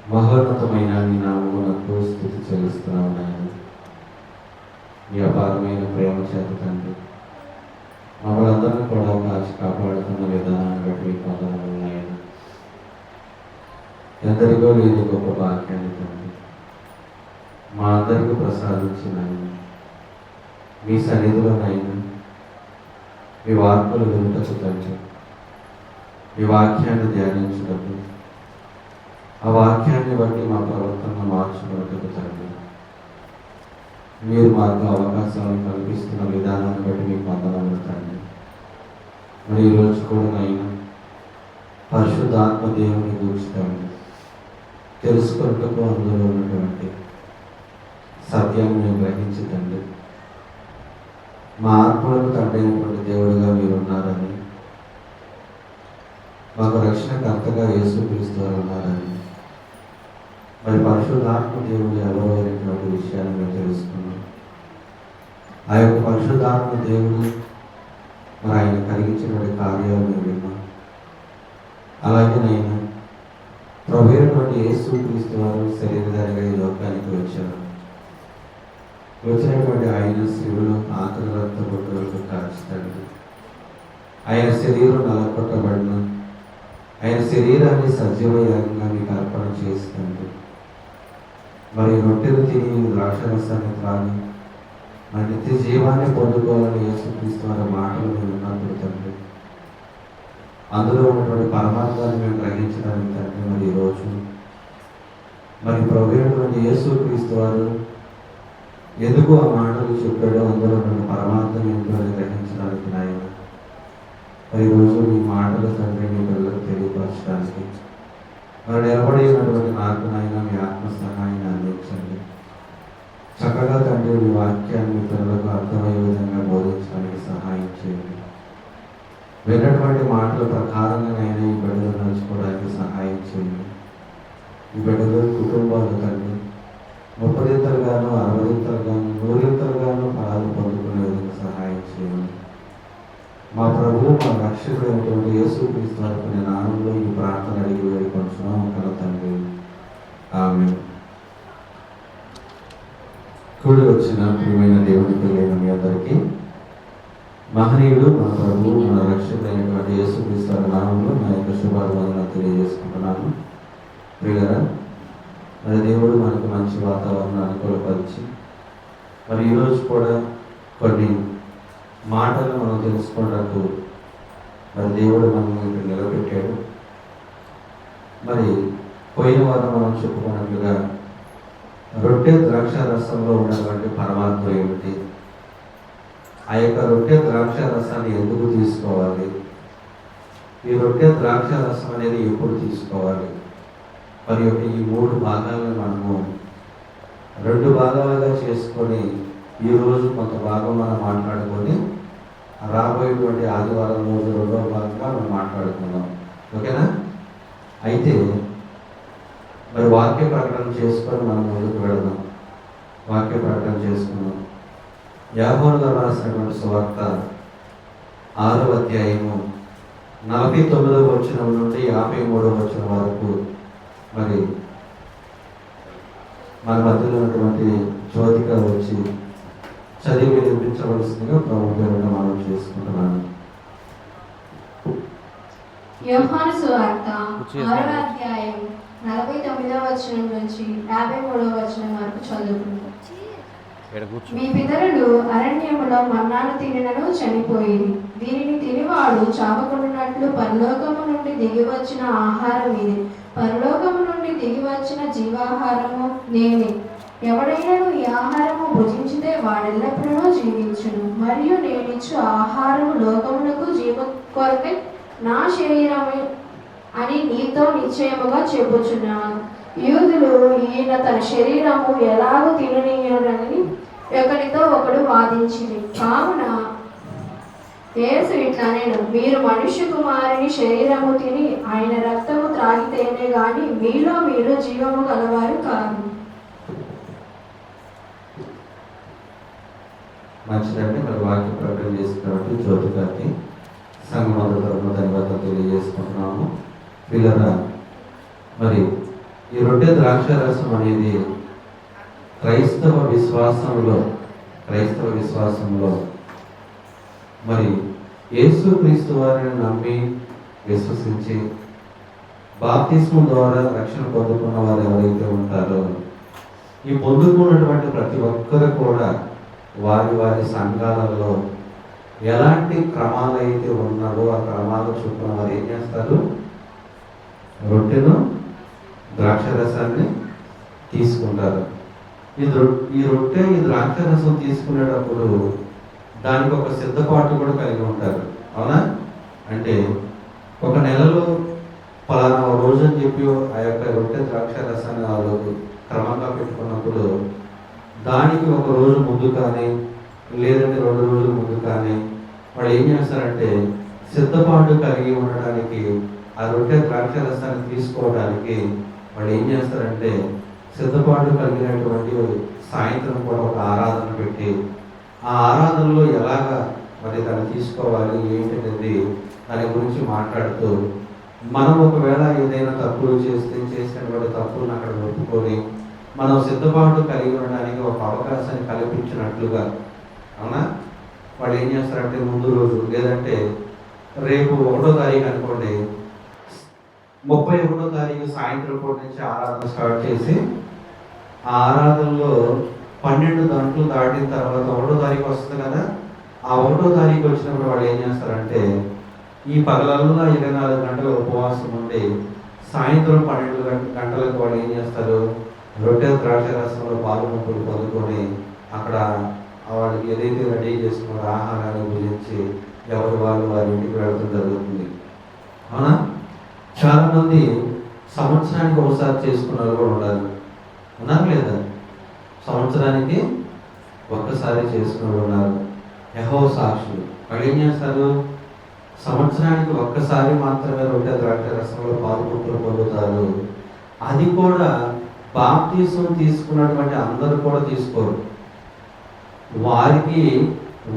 మహోన్నతమైన నీ నామమునకు స్తుతి చెల్లిస్తున్నాము నాయన. మీ అపారమైన ప్రేమ చేత తండ్రి మమ్మల్ని అందరినీ కూడా కాచి కాపాడుతున్న విధానాన్ని బట్టి మీకు వందనాలు నాయన. ఎందరికో లేని గొప్ప భాగ్యాన్ని తండ్రి మా అందరికీ ప్రసాదించిన మీ సన్నిధిలో నాయన, మీ వార్తలు వినుటకు తండ్రి, మీ వాక్యాన్ని ధ్యానించినప్పుడు ఆ వాక్యాన్ని బట్టి మా ప్రవర్తన మార్చుకున్నట్టుకు తండ్రి మీరు మాకు అవకాశాలను కల్పిస్తున్న విధానాన్ని బట్టి మీకు వందనాలు తండ్రి. మరి ఈరోజు కూడా నైనా పరిశుద్ధాత్మ దేవుని గురించి తెలుసుకున్నట్టుకు అందులో ఉన్నటువంటి సత్యాన్ని మేము గ్రహించి తండ్రి మా ఆత్మలకు తండ్రి అయినటువంటి దేవుడిగా మీరు ఉన్నారని, మాకు రక్షణకర్తగా యేసుక్రీస్తు వారు ఉన్నారని, మరి పరిశుద్ధాత్మ దేవుడు ఎవరో అయినటువంటి విషయాన్ని మేము తెలుసుకున్నాం. ఆ యొక్క పరిశుద్ధాత్మ దేవుడు మరి ఆయన కలిగించినటువంటి కార్యాలు మేము విన్నాం. అలాగే నైనా ప్రభువైనటువంటి యేసుక్రీస్తు వారు శరీరధారిగా ఈ లోకానికి వచ్చారు. వచ్చినటువంటి ఆయన శివులు ఆకలి రక్త బొట్టులకు కాల్చుతాడు. ఆయన శరీరం నలకొట్టబడిన ఆయన శరీరాన్ని సజీవయాగంగా మీకు అర్పణ చేస్తుంది. మరి రొట్టెలు తిని ద్రాక్షరసాన్ని త్రాగి మరి నిత్య జీవాన్ని పొందుకోవాలని యేసుక్రీస్తు వారి మాటలు మేము ఉన్నప్పుడు తండ్రి అందులో ఉన్నటువంటి పరమార్థాన్ని మేము గ్రహించడానికి తండ్రి మరి ఈరోజు మరి ప్రభువైనటువంటి యేసుక్రీస్తు వారు ఎందుకు ఆ మాటలు చెప్పాడో అందులో ఉన్న పరమార్థం ఏంటో అని గ్రహించడానికి నాయన మరి ఈరోజు మీ మాటలు తండ్రి మీ పిల్లలకు తెలియపరచడానికి మరి నిలబడి ఉన్నటువంటి నాకు నాయన మీ ఆత్మ సహాయాన్ని అందించండి. చక్కగా తండ్రి మీ వాక్యాన్ని మీ పిల్లలకు అర్థమయ్యే విధంగా బోధించడానికి సహాయం చేయండి. విన్నటువంటి మాటల ప్రకారంగా నేను ఈ బిడ్డలు నడుచుకోవడానికి సహాయం చేయండి. ఈ బిడ్డలు కుటుంబాలు తండ్రి 30 60 100 ఫలాలు పొందుకునే విధంగా సహాయం చేయండి. మా ప్రభువు మా రక్షకుడైనటువంటి యేసుక్రీస్తు వారి నామంలో ఈ ప్రార్థన అడిగి వేడుకొంటున్నాము కదా తండ్రి, ఆమేన్. కూడి వచ్చిన ప్రియమైన దేవుని పిల్లలైన మీ అందరికీ మహనీయుడు మా ప్రభువు మన రక్షకుడైనటువంటి యేసుక్రీస్తు వారి నామంలో నా యొక్క శుభాభివందనాలు తెలియజేసుకుంటున్నాను. ప్రియులారా, మరి దేవుడు మనకు మంచి వాతావరణాన్ని అనుకూలపరిచి మరి ఈరోజు కూడా కొన్ని మాటలు మనం తెలుసుకోవడానికి మరి దేవుడు మనల్ని నిలబెట్టాడు. మరి పోయిన వారం మనం చెప్పుకున్నట్లుగా రొట్టె ద్రాక్ష రసంలో ఉన్నటువంటి పరమాత్మ ఏమిటి, ఆ యొక్క రొట్టె ద్రాక్ష రసాన్ని ఎందుకు తీసుకోవాలి, ఈ రొట్టె ద్రాక్ష రసం అనేది ఎప్పుడు తీసుకోవాలి, మరి యొక్క ఈ 3 భాగాలను మనము 2 భాగాలుగా చేసుకొని ఈరోజు కొంత భాగం మనం మాట్లాడుకొని రాబోయేటువంటి ఆదివారం రోజు 2వ భాగంగా మనం మాట్లాడుకుందాం. ఓకేనా? అయితే మరి వాక్య ప్రకటన చేసుకొని మనం ముందుకు వెళదాం. వాక్య ప్రకటన చేసుకుందాం. యాకోబు రాసినటువంటి సువార్త 6వ అధ్యాయము 49వ వచనం నుండి 53వ వచనం వరకు మరి మన మధ్యలో ఉన్నటువంటి జ్యోతిక వచ్చి చదివి వినిపించవలసిందిగా ప్రభుత్వం మనం చేసుకుంటున్నాను. యోహాను సువార్త 6వ అధ్యాయం 49వ వచనం నుంచి 53వ వచనం వరకు చదువుకుంటాం. మీ పితరులు అరణ్యములో మన్నాను తినినను చనిపోయింది. దీనిని తినివాడు చావకుండానట్లు పరలోకము నుండి దిగి వచ్చిన ఆహారం ఇది. పరలోకము నుండి దిగి వచ్చిన జీవాహారము నేనే. ఎవడైనాను ఈ ఆహారము భుజించితే వాడెల్లప్పుడూ జీవించును. మరియు నేనిచ్చు ఆహారము లోకమునకు జీవ కొరకై నా శరీరమే అని నీతో నిశ్చయముగా చెప్పుచున్నాను. యూదులు ఈయన తన శరీరము ఎలాగూ తిననీయుడని ఒకరితో ఒకడు వాదించింది. కావున యేసు ఇట్లా నేను, మీరు మనుష్య కుమారుని శరీరము తిని ఆయన రక్తము త్రాగితేనే గాని మీలో మీరు జీవము గలవారు కాదు. మంచిదండి. మరి వాక్య ప్రకటన చేసినటువంటి జ్యోతి గారికి సంఘం తరఫున ధన్యవాదాలు తెలియజేసుకుంటున్నాము. పిల్లల మరి ఈ రొట్టె ద్రాక్ష రసం అనేది క్రైస్తవ విశ్వాసంలో మరి యేసుక్రీస్తు వారిని నమ్మి విశ్వసించి బాప్తిస్మం ద్వారా రక్షణ పొందుకున్న వారు ఎవరైతే ఉంటారో, ఈ పొందుకున్నటువంటి ప్రతి ఒక్కరు కూడా వారి సంఘాలలో ఎలాంటి క్రమాలు అయితే ఉన్నారో ఆ క్రమాలు చొప్పున వారు ఏం చేస్తారు? రొట్టెను ద్రాక్ష రసాన్ని తీసుకుంటారు. ఈ రొట్టె ఈ ద్రాక్ష రసం తీసుకునేటప్పుడు దానికి ఒక సిద్ధపాటు కూడా కలిగి ఉంటారు. అవునా? అంటే ఒక నెలలో పలానా రోజు అని చెప్పి ఆ యొక్క రొట్టె ద్రాక్ష రసాన్ని వాళ్ళు క్రమంగా పెట్టుకున్నప్పుడు దానికి ఒక రోజు ముందు కానీ లేదంటే 2 రోజుల ముందు కానీ వాళ్ళు ఏం చేస్తారంటే సిద్ధపాటు కలిగి ఉండడానికి ఆ రొట్టె ద్రాక్ష రసాన్ని తీసుకోవడానికి వాళ్ళు ఏం చేస్తారంటే సిద్ధపాటు కలిగినటువంటి సాయంత్రం కూడా ఒక ఆరాధన పెట్టి ఆ ఆరాధనలో ఎలాగా మరి దాన్ని తీసుకోవాలి ఏంటనేది దాని గురించి మాట్లాడుతూ మనం ఒకవేళ ఏదైనా తప్పులు చేసినటువంటి తప్పులను అక్కడ ఒప్పుకొని మనం సిద్ధపాటు కలిగి ఉండడానికి ఒక అవకాశాన్ని కల్పించినట్లుగా, అవునా? వాళ్ళు ఏం చేస్తారంటే ముందు రోజు లేదంటే రేపు 1వ తారీఖు అనుకోండి, 31వ తారీఖు సాయంత్రం పూట నుంచి ఆరాధన స్టార్ట్ చేసి ఆ ఆరాధనలో 12 గంటలు దాటిన తర్వాత 1వ తారీఖు వస్తుంది కదా, ఆ 1వ తారీఖు వచ్చినప్పుడు వాళ్ళు ఏం చేస్తారంటే ఈ పగలల్లో 24 గంటల ఉపవాసం ఉండి సాయంత్రం 12 గంటలకు వాళ్ళు ఏం చేస్తారు? రొట్టె ద్రాక్ష రసంలో పాలుముక్కలు పొందుకొని అక్కడ వాళ్ళకి ఏదైతే రెడీ చేసుకున్నారో ఆహారాన్ని భుజించి ఎవరు వారి ఇంటికి వెళ్ళడం జరుగుతుంది. అవునా? చాలామంది సంవత్సరానికి ఒకసారి చేసుకున్నారు కూడా ఉండాలి. ఉన్నారు లేదా? సంవత్సరానికి ఒక్కసారి చేసుకుని ఉన్నారు. యెహోవా సాక్షులు వాళ్ళు ఏం చేస్తారు? సంవత్సరానికి ఒక్కసారి మాత్రమే రొట్టె ద్రాక్ష రసంలో పాలుముక్కలు పొందుతారు. అది కూడా బాప్తిసం తీసుకున్నటువంటి అందరూ కూడా తీసుకోరు.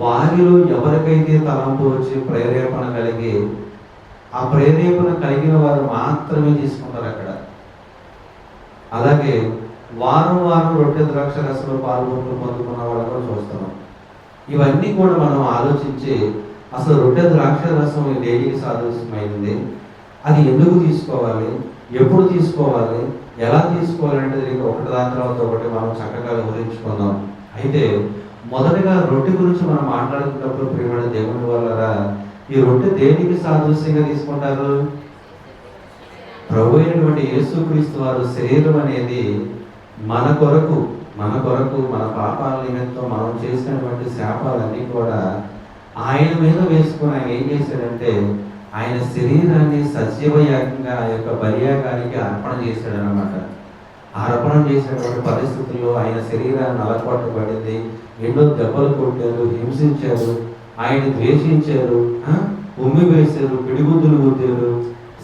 వారిలో ఎవరికైతే తలంపు వచ్చి ప్రేరేపణ కలిగి ఆ ప్రేరేపణ కలిగిన వారు మాత్రమే తీసుకుంటారు అక్కడ. అలాగే వారం రొట్టె ద్రాక్ష రసంలో పాలుముక్కలు పొందుకున్న వాళ్ళని కూడా చూస్తున్నాం. ఇవన్నీ కూడా మనం ఆలోచించి అసలు రొట్టె ద్రాక్ష రసం దేనికి సాదృశ్యమైంది, అది ఎందుకు తీసుకోవాలి, ఎప్పుడు తీసుకోవాలి, ఎలా తీసుకోవాలంటే దీనికి ఒకటి దాని తర్వాత ఒకటి మనం చక్కగా వివరించుకుందాం. అయితే మొదటగా రొట్టె గురించి మనం మాట్లాడుకున్నప్పుడు ప్రియమైన దేవుని వల్లరా ఈ రొట్టె దేనికి సాదృశ్యంగా తీసుకుంటారు? ప్రభు అయినటువంటి యేసుక్రీస్తు వారు శరీరం అనేది మన కొరకు మన పాపాల నిమిత్తం మనం చేసినటువంటి శాపాలన్నీ కూడా ఆయన మీద వేసుకొని ఆయన ఏం చేశాడంటే ఆయన శరీరాన్ని సజీవయాగంగా ఆ యొక్క బలియాగానికి అర్పణ చేశాడనమాట. అర్పణ చేసినటువంటి పరిస్థితుల్లో ఆయన శరీరాన్ని నలకొట్టబడింది, ఎన్నో దెబ్బలు కొట్టారు, హింసించారు, ఆయన ద్వేషించారు, ఉమ్మి వేశారు, పిడిగుద్దులు గుద్దారు.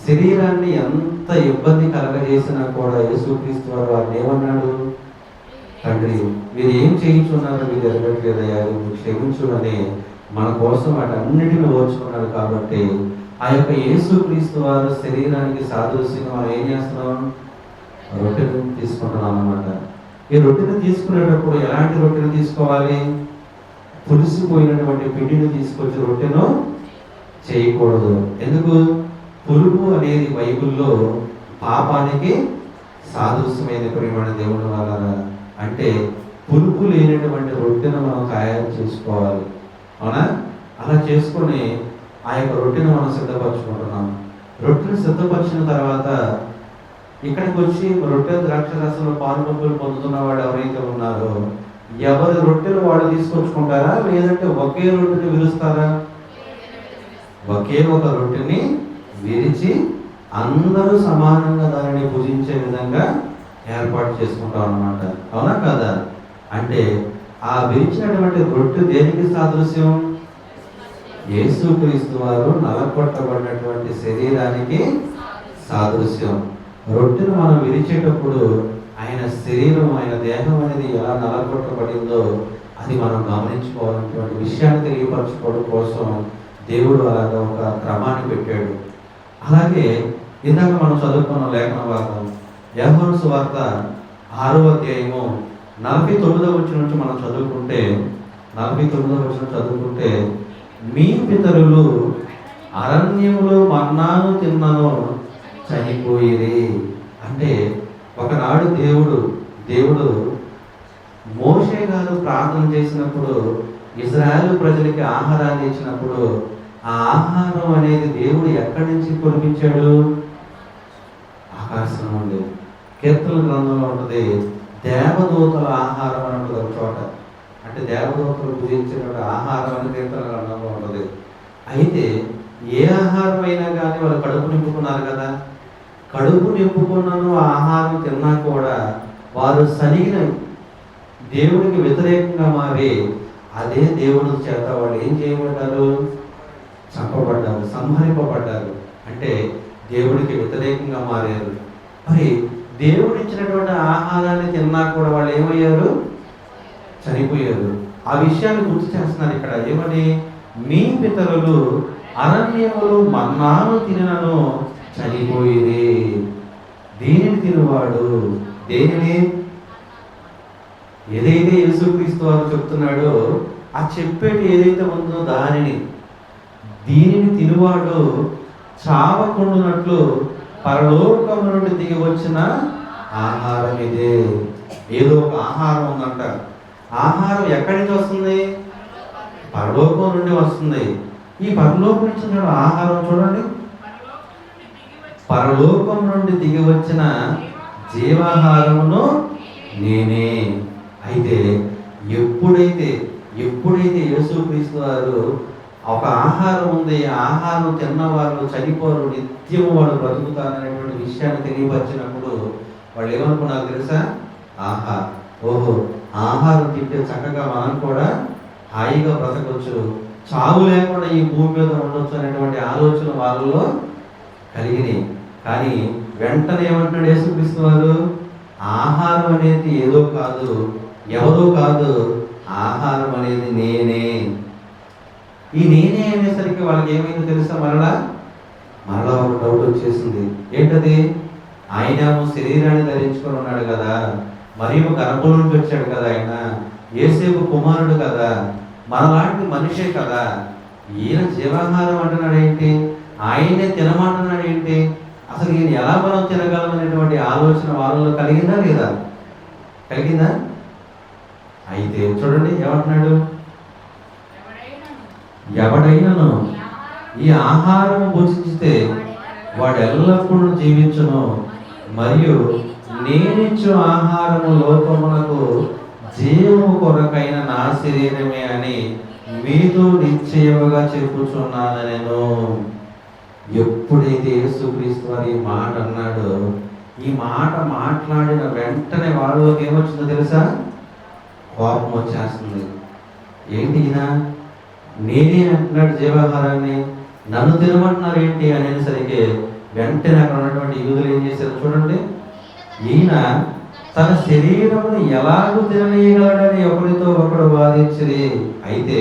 శరీరాన్ని ఎంత ఇబ్బంది కలగజేసినా కూడా యేసుక్రీస్తు వారిని ఏమన్నాడు? తండ్రి మీరు ఏం చేయించున్నారో మీరు ఎరగట్లేదయ్యా, మీరు క్షమించునని మన కోసం వాటన్నిటిని ఓర్చుకున్నాడు. కాబట్టి ఆ యొక్క యేసుక్రీస్తు వారు శరీరానికి సాదృశ్యంగా మనం ఏం చేస్తున్నాం? రొట్టెను తీసుకుంటున్నాం అన్నమాట. ఈ రొట్టెను తీసుకునేటప్పుడు ఎలాంటి రొట్టెను తీసుకోవాలి? పులిసిపోయినటువంటి పిండిని తీసుకొచ్చి రొట్టెను చేయకూడదు. ఎందుకు? పులుపు అనేది బైబిల్లో పాపానికి సాదృశ్యమైన ప్రియమైన దేవుని వల్ల, అంటే పులుపు లేనటువంటి రొట్టెను మనం తయారు చేసుకోవాలి. అవునా? అలా చేసుకొని ఆ యొక్క రొట్టెను మనం సిద్ధపరచుకుంటున్నాం. రొట్టెను సిద్ధపరిచిన తర్వాత ఇక్కడికి వచ్చి రొట్టె ద్రాక్ష రసంలో పాలుముక్కలు పొందుతున్న వాడు ఎవరైతే ఉన్నారో ఎవరి రొట్టెలు వాడు తీసుకొచ్చుకుంటారా, లేదంటే ఒకే రొట్టెని విరుస్తారా? ఒకే ఒక రొట్టెని విరిచి అందరూ సమానంగా దానిని పూజించే విధంగా ఏర్పాటు చేసుకుంటాం అన్నమాట. అవునా కదా? అంటే ఆ విరిచినటువంటి రొట్టె దేనికి సాదృశ్యం? యేసుక్రీస్తు వారు నలకొట్టబడినటువంటి శరీరానికి సాదృశ్యం. రొట్టెను మనం విరిచేటప్పుడు ఆయన శరీరం, ఆయన దేహం అనేది ఎలా నలకొట్టబడిందో అది మనం గమనించుకోవాలన్నటువంటి విషయాన్ని తెలియపరచుకోవడం కోసం దేవుడు అలాగా ఒక క్రమాన్ని పెట్టాడు. అలాగే ఇందాక మనం చదువుకున్న లేఖన భాగం యోహాను సువార్త 6వ అధ్యాయము 49వ వచనం నుంచి మనం చదువుకుంటే, 49వ వచనం చదువుకుంటే, మీ పితరులు అరణ్యములో మన్నాను తిన్నను చనిపోయిరి. అంటే ఒకనాడు దేవుడు మోషే గారు ప్రార్థన చేసినప్పుడు ఇజ్రాయేలు ప్రజలకి ఆహారాన్ని ఇచ్చినప్పుడు ఆ ఆహారం అనేది దేవుడు ఎక్కడి నుంచి కురిపించాడు? ఆకాశం నుండి. కీర్తన గ్రంథంలో ఉంటుంది, దేవదూతల ఆహారం అని ఉంటుంది ఒక చోట. అంటే దేవదూతలు భుజించిన ఆహారం అని కీర్తన గ్రంథంలో ఉంటుంది. అయితే ఏ ఆహారం అయినా కానీ వాళ్ళు కడుపు నింపుకున్నారు కదా, కడుపు నింపుకున్నను ఆహారం తిన్నా కూడా వారు సరిగిన దేవుడికి వ్యతిరేకంగా మారి అదే దేవుడి చేత వాళ్ళు ఏం చేయబడ్డారు? చంపబడ్డారు, సంహరింపబడ్డారు. అంటే దేవుడికి వ్యతిరేకంగా మారారు. మరి దేవుడు ఇచ్చినటువంటి ఆహారాన్ని తిన్నా కూడా వాళ్ళు ఏమయ్యారు? చనిపోయారు. ఆ విషయాన్ని గుర్తు చేస్తున్నారు ఇక్కడ. ఏమని? మీ పితరులు అరణ్యములు మన్నాను తినను చనిపోయిరి. దేనిని తినవాడు? దేనిని? ఏదైతే యేసుక్రీస్తు వారు చెప్తున్నాడో ఆ చెప్పేటి ఏదైతే ఉందో దీనిని తినువాడు చావకుండునట్లు పరలోకము నుండి దిగి వచ్చిన ఆహారం ఇదే. ఏదో ఒక ఆహారం ఉందంట. ఆహారం ఎక్కడి నుంచి వస్తుంది? పరలోకం నుండి వస్తుంది. ఈ పరలోకం నుంచి ఆహారం చూడండి, పరలోకం నుండి దిగి వచ్చిన జీవాహారమును నేనే. అయితే ఎప్పుడైతే యేసుక్రీస్తు వారు ఒక ఆహారం ఉంది, ఆహారం తిన్నవారు చనిపోరు, నిత్యము వాళ్ళు బ్రతుకుతారనేటువంటి విషయాన్ని తెలియపరిచినప్పుడు వాళ్ళు ఏమనుకున్నారు తెలుసా? ఓహో, ఆహారం తింటే చక్కగా మనం కూడా హాయిగా బ్రతకొచ్చు, చావు లేకుండా ఈ భూమి మీద ఉండొచ్చు అనేటువంటి ఆలోచన వాళ్ళలో కలిగినాయి. కానీ వెంటనే ఏమంటున్నాడు యేసుక్రీస్తు వారు? ఆహారం అనేది ఏదో కాదు, ఎవరో కాదు, ఆహారం అనేది నేనే. ఈ నేనే అనేసరికి వాళ్ళకి ఏమైందో తెలుసా? మరలా ఒక డౌట్ వచ్చేసింది. ఏంటది? ఆయనేమో శరీరాన్ని ధరించుకొని ఉన్నాడు కదా, మరియు గర్భం నుంచి వచ్చాడు కదా, ఆయన యేసేపు కుమారుడు కదా, మనలాంటి మనిషే కదా, ఈయన జీవాహారం అంటున్నాడు ఏంటి? ఆయనే తినమంటున్నాడు ఏంటి? అసలు ఈయన ఎలా మనం తినగలం అనేటువంటి ఆలోచన వాళ్ళలో కలిగిందా లేదా? కలిగిందా? అయితే చూడండి ఏమంటున్నాడు? ఎవడైనను ఈ ఆహారం భుజించితే వాడు ఎల్లప్పుడూ జీవించును, మరియు నేనిచ్చు ఆహారము లోకమునకు జీవము కొరకైన నా శరీరమే అని మీతో నిశ్చయముగా చెప్పుచున్నాను నేను. ఎప్పుడైతే యేసుక్రీస్తు వారు ఈ మాట అన్నాడో, ఈ మాట మాట్లాడిన వెంటనే వాళ్ళకి ఏమొచ్చిందో తెలుసా? కోపం వచ్చేస్తుంది. ఏంటి ఈయన నేనే అంటున్నాడు జీవాహారాన్ని, నన్ను తినమంటున్నారు ఏంటి అనేసరికి వెంటనే అక్కడ ఉన్నటువంటి యూదులు ఏం చేశారు చూడండి. ఈయన తన శరీరమును ఎలాగూ తిననీయగలడని ఒకరితో ఒకడు వాదించిరి. అయితే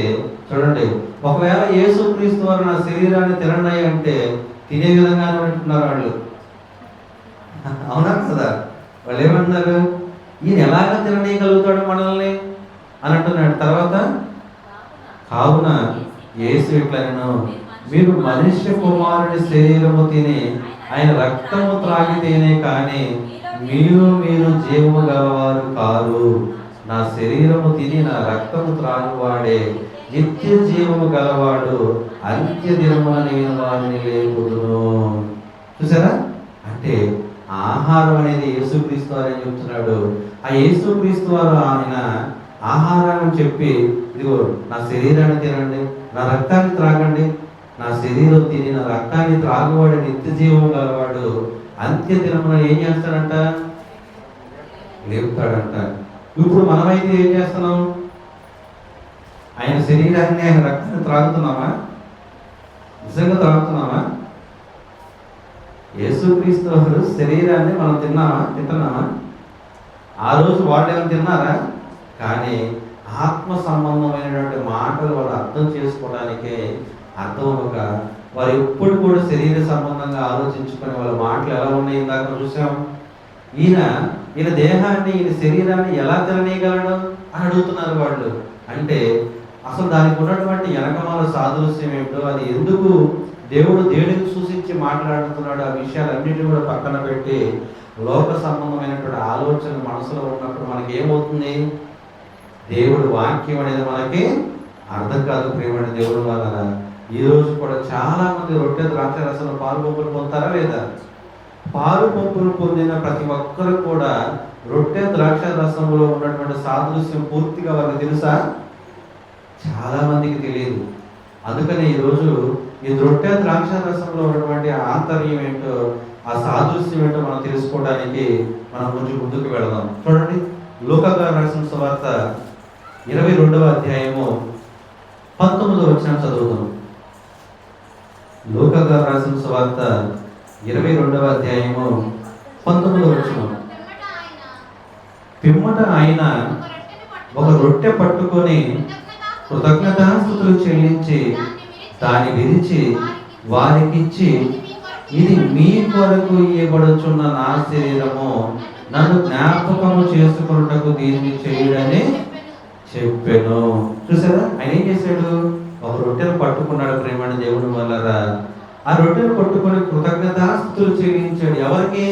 చూడండి, ఒకవేళ యేసుక్రీస్తు వారు నా శరీరాన్ని తినండి అంటే తినే విధంగానే అంటున్నారు వాళ్ళు. అవునా కదా? వాళ్ళు ఏమంటున్నారు? ఈయన ఎలాగ తిననీయగలుగుతాడు మనల్ని అని అంటున్నాడు. తర్వాత కావున యేసు ఇట్లనెను, మీరు మనుష్య కుమారుని శరీరము తిని ఆయన రక్తము త్రాగితేనే కానీ మీరు జీవము గలవారు కారు. నా శరీరము తిని నా రక్తము త్రాగువాడే నిత్య జీవము గలవాడు, అంత్య దినమున నేను వారిని లేపుదును. చూసారా? అంటే ఆహారం అనేది యేసుక్రీస్తు వారు అని చెప్తున్నాడు. ఆ యేసుక్రీస్తు వారు ఆయన ఆహారాన్ని చెప్పి, ఇదిగో నా శరీరాన్ని తినండి, నా రక్తాన్ని త్రాగండి, నా శరీరం తిని నా రక్తాన్ని త్రాగువాడు నిత్య జీవం గలవాడు, అంత్య దినమున ఏం చేస్తాడంట? లేపుతాడంట. ఇప్పుడు మనమైతే ఏం చేస్తున్నాం? ఆయన శరీరాన్ని ఆయన రక్తాన్ని త్రాగుతున్నామా? నిజంగా త్రాగుతున్నామా? యేసుక్రీస్తు వారు శరీరాన్ని మనం తింటున్నామా? ఆ రోజు వాళ్ళు ఏమైనా తిన్నారా? కానీ ఆత్మ సంబంధమైనటువంటి మాటలు వాళ్ళు అర్థం చేసుకోవడానికే అర్థం ఒక వారు ఎప్పుడు కూడా శరీర సంబంధంగా ఆలోచించుకునే వాళ్ళ మాటలు ఎలా ఉన్నాయి ఇందాక చూసాం. ఈయన దేహాన్ని, ఈయన శరీరాన్ని ఎలా తిననీయగలడు అని అడుగుతున్నారు వాళ్ళు. అంటే అసలు దానికి ఉన్నటువంటి వెనకమాల సాదృశ్యం ఏమిటో, అది ఎందుకు దేవుడు దేనికి సూచించి మాట్లాడుతున్నాడు, ఆ విషయాలన్నిటిని కూడా పక్కన పెట్టి లోక సంబంధమైనటువంటి ఆలోచన మనసులో ఉన్నప్పుడు మనకి ఏమవుతుంది? దేవుడు వాక్యం అనేది మనకి అర్థం కాదు. ప్రేమ దేవుడు వల్ల ఈరోజు కూడా చాలా మంది రొట్టె ద్రాక్ష రసంలో పాలు పంపులు పొందుతారా లేదా? పాలు పంపులు పొందిన ప్రతి ఒక్కరు కూడా రొట్టె ద్రాక్ష రసంలో ఉన్నటువంటి సాదృశ్యం పూర్తిగా వాళ్ళకి తెలుసా? చాలా మందికి తెలియదు. అందుకని ఈరోజు ఈ రొట్టె ద్రాక్ష రసంలో ఉన్నటువంటి ఆంతర్యం ఏంటో, ఆ సాదృశ్యం ఏంటో మనం తెలుసుకోవడానికి మనం కొంచెం ముందుకు వెళదాం. చూడండి, లూకా గారు రాసిన సువార్త 22వ అధ్యాయము 19వ వచనం చదువుతాం. లూకా గారు రాసిన సువార్త 22వ అధ్యాయము 19వ వచనం. పిమ్మట ఆయన ఒక రొట్టె పట్టుకొని కృతజ్ఞతాస్తుతులు చెల్లించి దాన్ని విరిచి వారికిచ్చి, ఇది మీ కొరకు ఇవ్వబడుచున్న నా శరీరము, నన్ను జ్ఞాపకము చేసుకున్నటకు దీన్ని చేయుడని చెప్పాను. చూసారా, ఆయన ఏం చేశాడు? ఒక రొట్టెను పట్టుకున్నాడు. ప్రేమని దేవుని వల్ల ఆ రొట్టెను పట్టుకొని కృతజ్ఞతాస్తుతులు చెల్లించాడు. ఎవరికి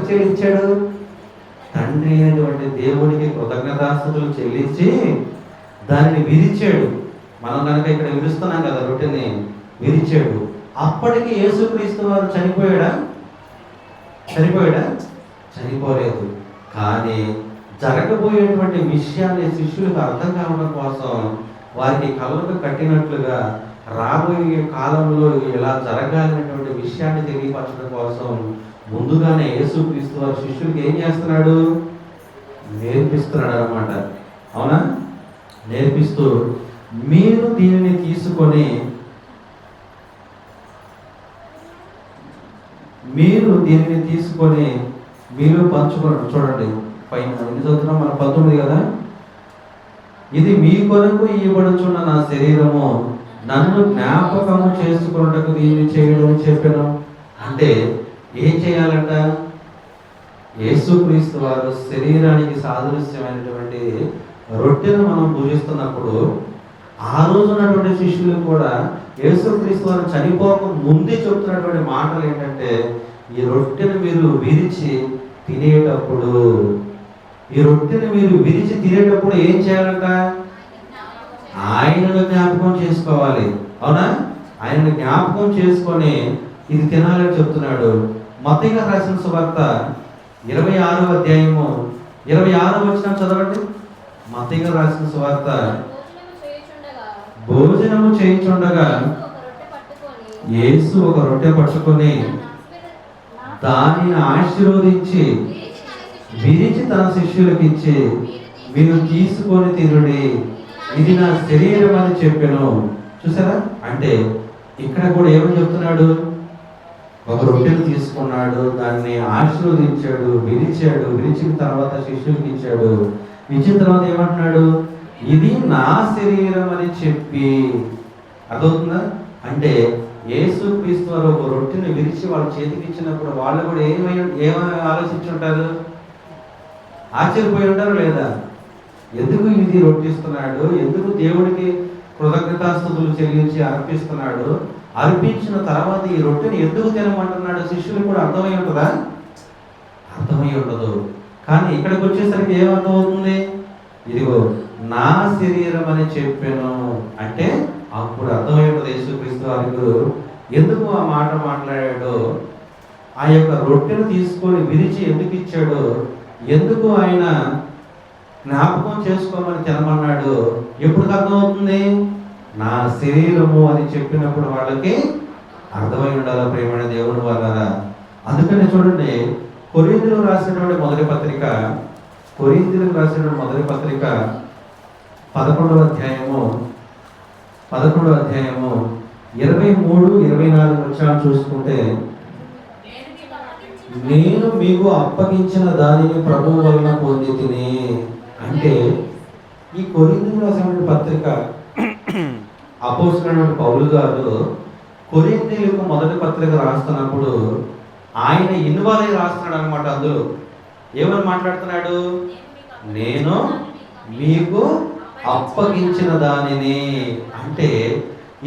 చెల్లించాడు? తండ్రి అయినటువంటి దేవుడికి కృతజ్ఞతాస్తుతులు చెల్లించి దానిని విరిచాడు. మనం కనుక ఇక్కడ విరుస్తున్నాం కదా, రొట్టెని విరిచాడు. అప్పటికి యేసుక్రీస్తు వారు చనిపోయాడా? చనిపోలేదు. కానీ జరగబోయేటువంటి విషయాన్ని శిష్యులకు అర్థం కావడం కోసం, వారికి కళ్ళకు కట్టినట్లుగా రాబోయే కాలంలో ఇలా జరగాలనేటువంటి విషయాన్ని తెలియపరచడం కోసం ముందుగానే యేసుక్రీస్తు వారు శిష్యులకి ఏం చేస్తున్నాడు? నేర్పిస్తున్నాడు అన్నమాట. అవునా? నేర్పిస్తూ, మీరు దీనిని తీసుకొని మీరు పంచుకోండి. చూడండి, పైన ఎన్ని చదువుతున్నాం మనం? 19 కదా. ఇది మీ కొరకు ఇవ్వబడుచున్న నా శరీరము, నన్ను జ్ఞాపకము చేసుకున్నటకు దీన్ని చేయడం అని చెప్పాను. అంటే ఏం చేయాలంట? యేసుక్రీస్తు వారు శరీరానికి సాదృశ్యమైనటువంటి రొట్టెను మనం పూజిస్తున్నప్పుడు, ఆ రోజు ఉన్నటువంటి శిష్యులు కూడా యేసుక్రీస్తు వారు చనిపోక ముందే చెప్తున్నటువంటి మాటలు ఏంటంటే, ఈ రొట్టెను మీరు విరిచి తినేటప్పుడు ఏం చేయాలంట? ఆయనను జ్ఞాపకం చేసుకోవాలి. అవునా? ఆయనను జ్ఞాపకం చేసుకొని ఇది తినాలని చెప్తున్నాడు. మత్తయి గారు రాసిన సువార్త 26వ అధ్యాయము 26వ వచనం చదవండి. మత్తయి గారు రాసిన సువార్త, భోజనము చేయుచుండగా యేసు ఒక రొట్టె పట్టుకొని దానిని ఆశీర్వదించి విరిచి తన శిష్యులకు ఇచ్చి, మీరు తీసుకొని తినుడి, ఇది నా శరీరం అని చెప్పాను. చూసారా? అంటే ఇక్కడ కూడా ఏమని చెప్తున్నాడు? ఒక రొట్టెను తీసుకున్నాడు, దాన్ని ఆశీర్వదించాడు, విరిచిన తర్వాత శిష్యులకు ఇచ్చాడు. ఇచ్చిన తర్వాత ఏమంటున్నాడు? ఇది నా శరీరం అని చెప్పి. అర్థమవుతుందా? అంటే యేసుక్రీస్తు వారు ఒక రొట్టెను విరిచి వాళ్ళ చేతికి ఇచ్చినప్పుడు వాళ్ళు కూడా ఏమని ఆలోచించుంటారు? ఆశ్చర్యపోయి ఉంటారు లేదా? ఎందుకు ఇది రొట్టిస్తున్నాడు? ఎందుకు దేవుడికి కృతజ్ఞతాస్తుతులు చెల్లించి అర్పిస్తున్నాడు? అర్పించిన తర్వాత ఈ రొట్టెని ఎందుకు తినమంటున్నాడు? శిష్యులు కూడా అర్థమై ఉంటుందా? అర్థమై ఉండదు. కానీ ఇక్కడికి వచ్చేసరికి ఏమర్థమవుతుంది? ఇదిగో నా శరీరం అని చెప్పాను అంటే అప్పుడు అర్థమై ఉంటుంది యేసుక్రీస్తు వారికి ఎందుకు ఆ మాట మాట్లాడాడో, ఆ యొక్క రొట్టెను తీసుకొని విరిచి ఎందుకు ఇచ్చాడో, ఎందుకు ఆయన జ్ఞాపకం చేసుకోమని తినమన్నాడు ఎప్పుడు అర్థమవుతుంది? నా శరీరము అని చెప్పినప్పుడు వాళ్ళకి అర్థమై ఉండాలి. ప్రేమైన దేవుని వాళ్ళ. అందుకని చూడండి, కొరింథీయులకు రాసినటువంటి మొదటి పత్రిక 11వ అధ్యాయము 23-24 వచనాలు చూసుకుంటే, నేను మీకు అప్పగించిన దానిని ప్రభువు వలన పొందితిని. అంటే ఈ కొరింథీయులకు రాసిన పత్రిక అపోస్తలుడైన పౌలు గారు కొరింథీయులకు మొదటి పత్రిక రాస్తున్నప్పుడు ఆయన ఇన్వాల్వ్ అయి రాస్తున్నాడు అనమాట. అందులో ఏమని మాట్లాడుతున్నాడు? నేను మీకు అప్పగించిన దానిని. అంటే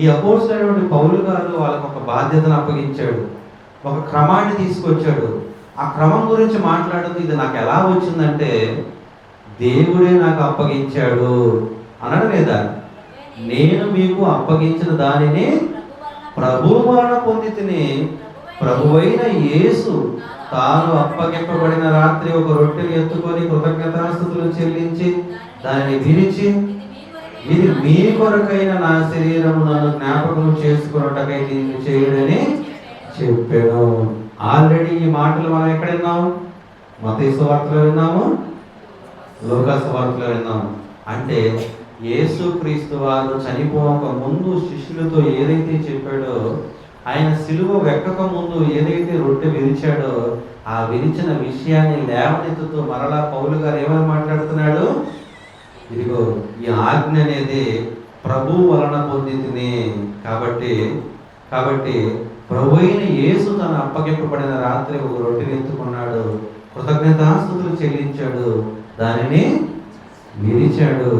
ఈ అపోస్తలుడైనటువంటి పౌలు గారు వాళ్ళకు ఒక బాధ్యతను అప్పగించాడు, ఒక క్రమాన్ని తీసుకొచ్చాడు. ఆ క్రమం గురించి మాట్లాడుతూ ఇది నాకు ఎలా వచ్చిందంటే దేవుడే నాకు అప్పగించాడు అన్నాడు లేదా? నేను మీకు అప్పగించిన దానిని ప్రభు వలన పొంది తిని, ప్రభువైన యేసు తాను అప్పగింపబడిన రాత్రి ఒక రొట్టెని ఎత్తుకొని కృతజ్ఞతాస్తుతులు చెల్లించి దానిని విరిచి, ఇది మీ కొరకైన నా శరీరము, నన్ను జ్ఞాపకం చేసుకున్నట్టుకై దీన్ని చేయుడని చెప్పాను. ఆల్రెడీ ఈ మాటలు మనం ఎక్కడ విన్నాము? మత్తయి సువార్తలో విన్నాము, లూకా సువార్తలో విన్నాము. అంటే యేసుక్రీస్తు వారు చనిపోక ముందు శిష్యులతో ఏదైతే చెప్పాడో, ఆయన సిలువ వెక్కక ముందు ఏదైతే రొట్టె విరిచాడో, ఆ విరిచిన విషయాన్ని లేవనెత్తుతూ మరలా పౌలు గారు ఏమని మాట్లాడుతున్నాడు? ఇదిగో ఈ ఆజ్ఞ అనేది ప్రభు వలన పొంది తిని. కాబట్టి ప్రభు అయిన యేసు తను అప్పగింపబడిన రాత్రి ఒక రొట్టెని ఎత్తుకున్నాడు, కృతజ్ఞతాస్తుతులు చెల్లించాడు, దానిని విరిచాడు.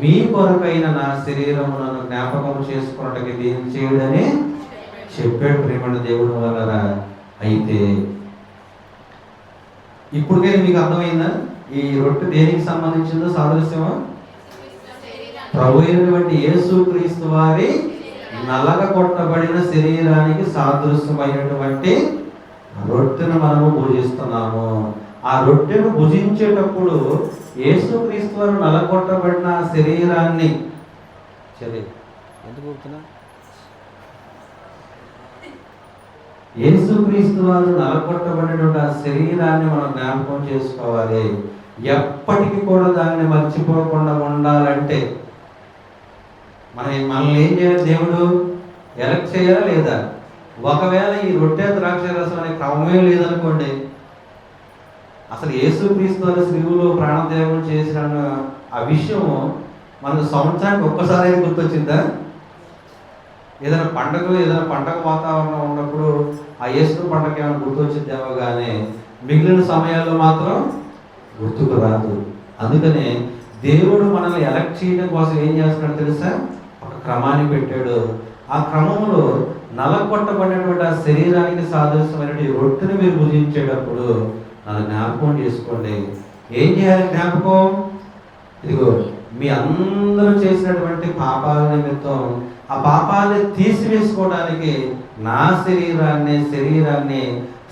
మీ కొరకైన నా శరీరము, నన్ను జ్ఞాపకం చేసుకున్నట్టుగా దీన్ని చేయుడని చెప్పాడు. ప్రేమణ దేవుడు వల్ల. అయితే ఇప్పటికైనా మీకు అర్థమైందా ఈ రొట్టె దేనికి సంబంధించిందో సాదృశ్యమా? ప్రభు అయినటువంటి యేసుక్రీస్తు వారి నల్లగా కొట్టబడిన శరీరానికి సాదృశ్యమైనటువంటి రొట్టెను మనము భుజిస్తున్నాము. ఆ రొట్టెను భుజించేటప్పుడు యేసుక్రీస్తు వారు నలగొట్టబడిన శరీరాన్ని యేసుక్రీస్తు వారు నలగొట్టబడినటువంటి ఆ శరీరాన్ని మనం జ్ఞాపకం చేసుకోవాలి. ఎప్పటికీ కూడా దాన్ని మర్చిపోకుండా ఉండాలంటే మనల్ని ఏం చేయాలి? దేవుడు ఎలక్ట్ చేయాలా లేదా? ఒకవేళ ఈ రొట్టె ద్రాక్ష రసం అనే క్రమమే లేదనుకోండి, అసలు యేసుక్రీస్తు వారు సిలువలో ప్రాణత్యాగం చేసిన ఆ విషయం మనకు సంవత్సరానికి ఒక్కసారి గుర్తొచ్చిందా? ఏదైనా పండగ వాతావరణం ఉన్నప్పుడు ఆ యేసు పండగ ఏమైనా గుర్తొచ్చిందేమో కానీ మిగిలిన సమయాల్లో మాత్రం గుర్తుకు రాదు. అందుకనే దేవుడు మనల్ని ఎలక్ట్ చేయడం కోసం ఏం చేస్తున్నాడు తెలుసా? ఒక క్రమాన్ని పెట్టాడు. ఆ క్రమంలో నలగొట్టబడినటువంటి ఆ శరీరానికి సాదృశ్యమైనటువంటి రొట్టెని మీరు భుజించేటప్పుడు నన్ను జ్ఞాపకం చేసుకోండి. ఏం చేయాలి జ్ఞాపకం? ఇదిగో మీ అందరూ చేసినటువంటి పాపాల నిమిత్తం ఆ పాపాన్ని తీసివేసుకోవడానికి నా శరీరాన్ని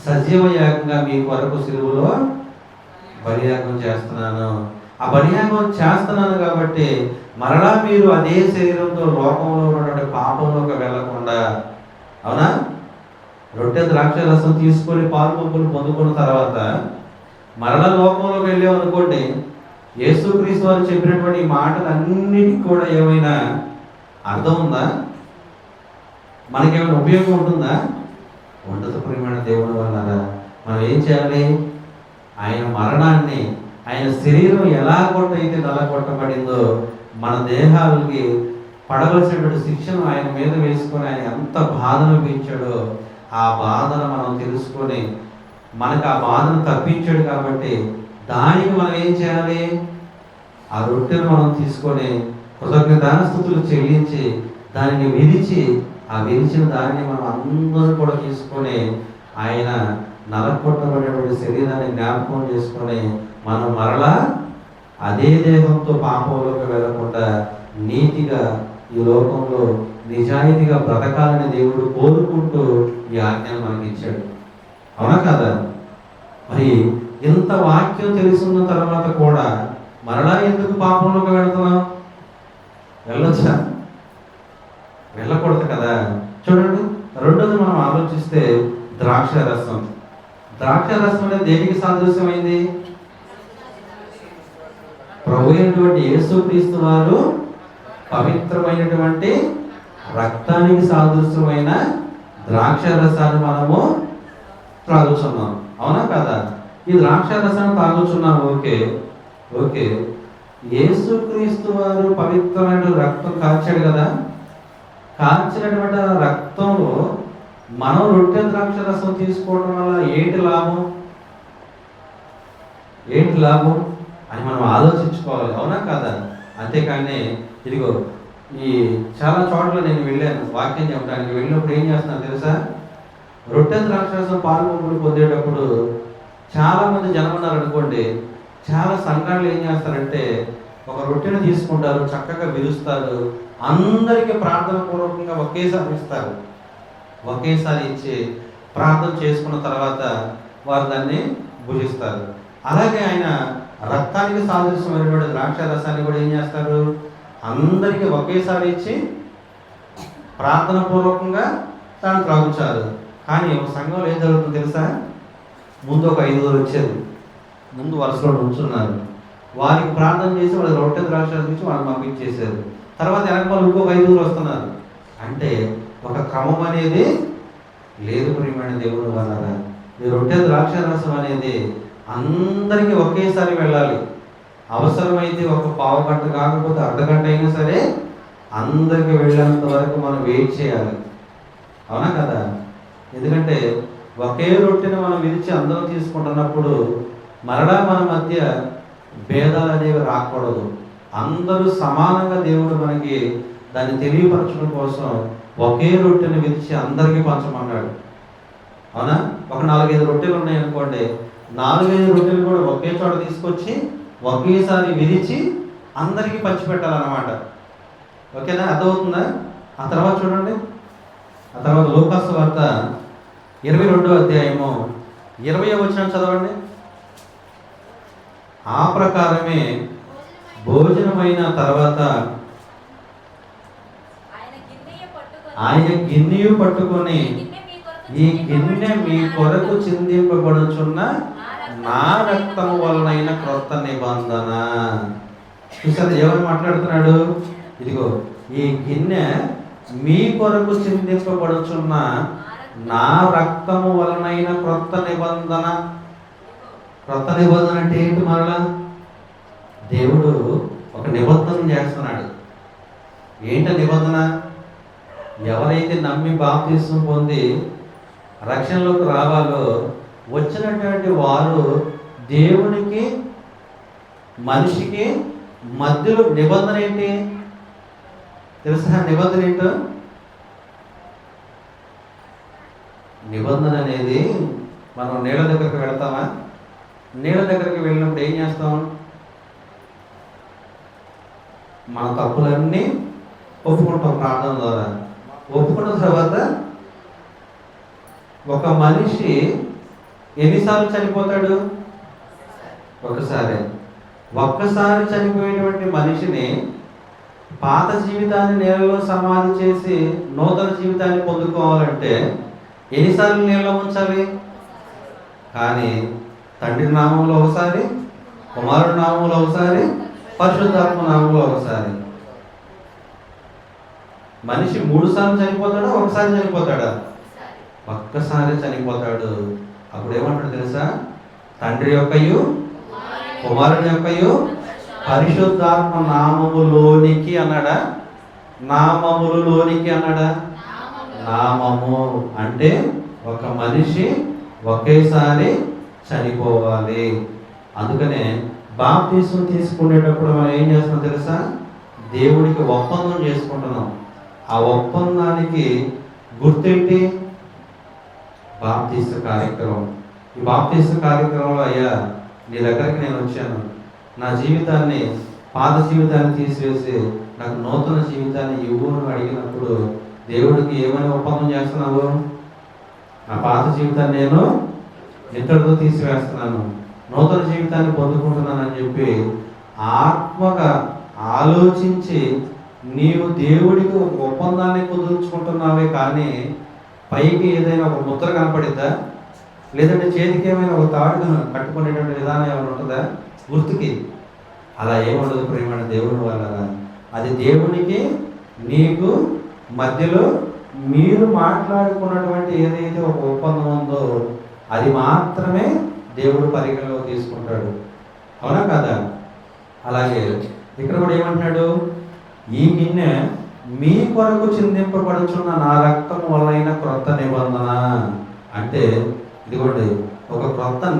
సజీవ యాగంగా మీ కొరకు సిలువలో బలియాగం చేస్తున్నాను. ఆ బలియాగం చేస్తున్నాను కాబట్టి మరలా మీరు అదే శరీరంతో లోకంలో ఉన్నటువంటి పాపంలోకి వెళ్ళకుండా, అవునా? రొట్టె ద్రాక్ష రసం తీసుకొని పాలు పంపులు పొందుకున్న తర్వాత మరలా లోకంలోకి వెళ్ళామనుకోండి, యేసుక్రీస్తు వారు చెప్పినటువంటి మాటలన్నిటికీ కూడా ఏమైనా అర్థం ఉందా? మనకేమైనా ఉపయోగం ఉంటుందా? ఉండదు. ప్రియమైన దేవుని వల్ల మనం ఏం చేయాలి? ఆయన మరణాన్ని, ఆయన శరీరం ఎలా కొట్టయితే నలగొట్టబడిందో మన దేహాలకి పడవలసినటువంటి శిక్షను ఆయన మీద వేసుకొని ఆయన ఎంత బాధను పెంచాడో ఆ బాధను మనం తెలుసుకొని మనకు ఆ బాధను తప్పించాడు. కాబట్టి దానికి మనం ఏం చేయాలి? ఆ రొట్టెను మనం తీసుకొని కృతజ్ఞతాస్తుతులు చెల్లించి దానిని విరిచి, ఆ విరిచిన దాన్ని మనం అందరూ కూడా తీసుకొని ఆయన నలగొట్టబడినటువంటి శరీరాన్ని జ్ఞాపకం చేసుకొని మనం మరలా అదే దేహంతో పాపంలోకి వెళ్ళకుండా నీతిగా ఈ లోకంలో నిజాయితీగా బ్రతకాలని దేవుడు కోరుకుంటూ ఈ ఆజ్ఞను మనకి ఇచ్చాడు. అవునా కదా? మరి ఇంత వాక్యం తెలుసున్న తర్వాత కూడా మరలా ఎందుకు పాపంలోకి వెళుతున్నాం? వెళ్ళొచ్చా? వెళ్ళకూడదు కదా. చూడండి, రెండోది మనం ఆలోచిస్తే ద్రాక్ష రసం అనేది దేనికి సాదృశ్యమైంది? ప్రభు అయినటువంటి యేసుక్రీస్తు వారు పవిత్రమైనటువంటి రక్తానికి సాదృశ్యమైన ద్రాక్ష రసాన్ని మనము త్రాగుచున్నాం. అవునా కదా? ఈ ద్రాక్ష రసాన్ని తాగుచున్నాం. ఓకే యేసుక్రీస్తు వారు పవిత్రమైన రక్తం కార్చాడు కదా. కార్చినటువంటి రక్తంలో మనం రొట్టె ద్రాక్షరసం తీసుకోవడం వల్ల ఏంటి లాభం అని మనం ఆలోచించుకోవాలి, అవునా కాదా? అంతేకాని ఇదిగో ఈ చాలా చోట్ల నేను వెళ్ళాను వాక్యం చెప్పడానికి. వెళ్ళినప్పుడు ఏం చేస్తున్నాను తెలుసా? రొట్టె ద్రాక్షరసం పాలు పంపులు పొందేటప్పుడు చాలామంది జనం ఉన్నారు అనుకోండి. చాలా సంఘాలు ఏం చేస్తారంటే ఒక రొట్టెను తీసుకుంటారు, చక్కగా విరుస్తారు, అందరికీ ప్రార్థన పూర్వకంగా ఒకేసారి ఇస్తారు. ఒకేసారి ఇచ్చి ప్రార్థన చేసుకున్న తర్వాత వారు దాన్ని భుజిస్తారు. అలాగే ఆయన రక్తానికి సాదృశ్యమైనటువంటి ద్రాక్ష రసాన్ని కూడా ఏం చేస్తారు? అందరికీ ఒకేసారి ఇచ్చి ప్రార్థన పూర్వకంగా దాన్ని త్రాగుచారు. కానీ ఒక సంఘంలో ఏం జరుగుతుందో తెలుసా? ముందు ఒక 5 వచ్చారు, ముందు వరుసలో నుంచున్నారు. వారికి ప్రార్థన చేసి వాళ్ళు రొట్టె ద్రాక్ష ఇచ్చి వాళ్ళు పంపించేశారు. తర్వాత వెనకమాల ఇంకొక 5 వస్తున్నారు. అంటే ఒక క్రమం అనేది లేదు. ప్రియమైన దేవుని వలన ఈ రొట్టె ద్రాక్ష రసం అనేది అందరికీ ఒకేసారి వెళ్ళాలి. అవసరమైతే ఒక పావు గంట కాకపోతే అర్ధగంట అయినా సరే అందరికీ వెళ్ళేంత వరకు మనం వెయిట్ చేయాలి, అవునా కదా? ఎందుకంటే ఒకే రొట్టెను మనం విరిచి అందరం తీసుకుంటున్నప్పుడు మరలా మన మధ్య భేదాలు అనేవి రాకూడదు. అందరూ సమానంగా దేవుడు మనకి దాన్ని తెలియపరచడం కోసం ఒకే రొట్టెను విరిచి అందరికీ పంచమన్నాడు, అవునా? ఒక 4-5 రొట్టెలు ఉన్నాయనుకోండి, 4-5 రొట్టెలు కూడా ఒకే చోట తీసుకొచ్చి ఒకేసారి విరిచి అందరికీ పంచిపెట్టాలన్నమాట. ఓకేనా? అర్థమవుతుందా? ఆ తర్వాత చూడండి, ఆ తర్వాత లూకాసు వార్త 22వ అధ్యాయము 20వ వచనం చదవండి. ఆ ప్రకారమే భోజనమైన తర్వాత ఆయన గిన్నెయు పట్టుకొని, ఈ గిన్నె మీ కొరకు చిందింపబడుచున్న నా రక్తము వలనైన క్రొత్త నిబంధన. చూసారు ఎవరు మాట్లాడుతున్నాడు? ఇదిగో ఈ గిన్నె మీ కొరకు చిందింపబడుచున్న నా రక్తము వలనైన క్రొత్త నిబంధన. క్రొత్త నిబంధన అంటే ఏంటి? మరలా దేవుడు ఒక నిబంధన చేస్తున్నాడు. ఏంట నిబంధన? ఎవరైతే నమ్మి బాప్తిస్మం పొంది రక్షణలోకి రావాలో వచ్చినటువంటి వారు దేవునికి మనిషికి మధ్యలో నిబంధన ఏంటి తెలుసా? నిబంధన ఏంటో? నిబంధన అనేది మనం నీళ్ళ దగ్గరికి వెళ్తామా? నీళ్ళ దగ్గరికి వెళ్ళినప్పుడు ఏం చేస్తాం? మన తప్పులన్నీ ఒప్పుకుంటాం ప్రార్థన ద్వారా. ఒప్పుకున్న తర్వాత ఒక మనిషి ఎన్నిసార్లు చనిపోతాడు? ఒక్కసారి చనిపోయేటువంటి మనిషిని పాత జీవితాన్ని నీళ్ళలో సమాధి చేసి నూతన జీవితాన్ని పొందుకోవాలంటే ఎన్నిసార్లు నీళ్ళలో ఉంచాలి? కానీ తండ్రి నామంలో ఒకసారి, కుమారుడి నామంలో ఒకసారి, పరిశుద్ధాత్మ నామంలో ఒకసారి. మనిషి 3 సార్లు చనిపోతాడా? ఒకసారి చనిపోతాడా? ఒక్కసారి చనిపోతాడు. అప్పుడు ఏమంటాడు తెలుసా? తండ్రి యొక్కయు కుమారుని యొక్కయు పరిశుద్ధాత్మ నామములోనికి అన్నాడా? నామములోనికి అన్నాడా? నామము అంటే ఒక మనిషి ఒకేసారి చనిపోవాలి. అందుకనే బాప్తిస్మం తీసుకునేటప్పుడు మనం ఏం చేస్తున్నాం తెలుసా? దేవుడికి ఒప్పందం చేసుకుంటున్నాం. ఆ ఒప్పందానికి గుర్తేంటి? బాప్తిస్మ కార్యక్రమం. ఈ బాప్తిస్మ కార్యక్రమంలో అయ్యా నీ దగ్గరికి నేను వచ్చాను, నా జీవితాన్ని పాత జీవితాన్ని తీసివేసి నాకు నూతన జీవితాన్ని ఇవ్వు అని అడిగినప్పుడు దేవుడికి ఏమైనా ఒప్పందం చేస్తున్నావు? నా పాత జీవితాన్ని నేను ఇంతటితో తీసివేస్తున్నాను, నూతన జీవితాన్ని పొందుకుంటున్నానని చెప్పి ఆత్మగా ఆలోచించి నీవు దేవుడికి ఒక ఒప్పందాన్ని కుదుర్చుకుంటున్నావే. కానీ పైకి ఏదైనా ఒక ముద్ర కనపడిద్దా? లేదంటే చేతికి ఏమైనా ఒక తాడు కట్టుకునేటువంటి విధానం ఏమైనా ఉంటుందా గుర్తుకి? అలా ఏముండదు ప్రియమైన దేవుని వల్ల. అది దేవునికి నీకు మధ్యలో మీరు మాట్లాడుకున్నటువంటి ఏదైతే ఒక ఒప్పందం ఉందో అది మాత్రమే దేవుడు పరిగణలో తీసుకుంటాడు, అవునా కదా? అలాగే ఇక్కడ కూడా ఏమంటున్నాడు? ఈ గిన్నె మీ కొరకు చిందింపబడుచున్న నా రక్తం వలన క్రొత్త నిబంధన అంటే ఇదిగోండి ఒక క్రొత్త